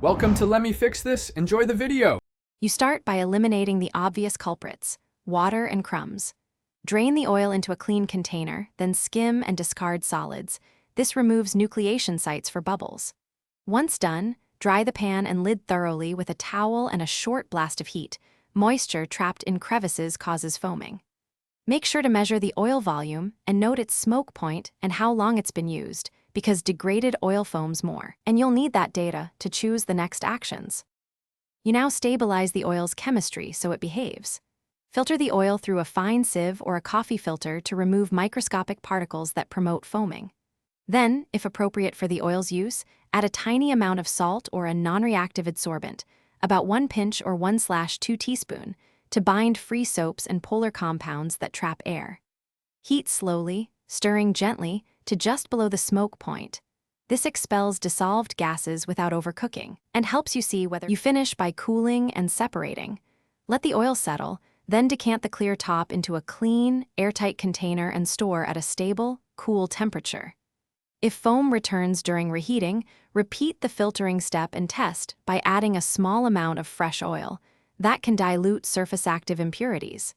Welcome to Let Me Fix This. Enjoy the video. You start by eliminating the obvious culprits, water and crumbs. Drain the oil into a clean container, then skim and discard solids. This removes nucleation sites for bubbles. Once done, dry the pan and lid thoroughly with a towel and a short blast of heat. Moisture trapped in crevices causes foaming. Make sure to measure the oil volume and note its smoke point and how long it's been used, because degraded oil foams more, and you'll need that data to choose the next actions. You now stabilize the oil's chemistry so it behaves. Filter the oil through a fine sieve or a coffee filter to remove microscopic particles that promote foaming. Then, if appropriate for the oil's use, add a tiny amount of salt or a non-reactive adsorbent, about 1 pinch or 1/2 teaspoon, to bind free soaps and polar compounds that trap air. Heat slowly, stirring gently, to just below the smoke point. This expels dissolved gases without overcooking and helps you see whether you finish by cooling and separating. Let the oil settle, then decant the clear top into a clean, airtight container and store at a stable, cool temperature. If foam returns during reheating, repeat the filtering step and test by adding a small amount of fresh oil. That can dilute surface-active impurities.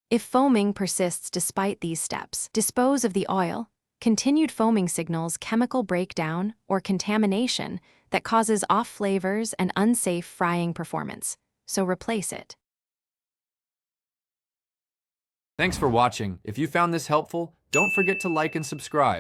If foaming persists despite these steps, dispose of the oil. Continued foaming signals chemical breakdown or contamination that causes off flavors and unsafe frying performance, so replace it. Thanks for watching. If you found this helpful, don't forget to like and subscribe.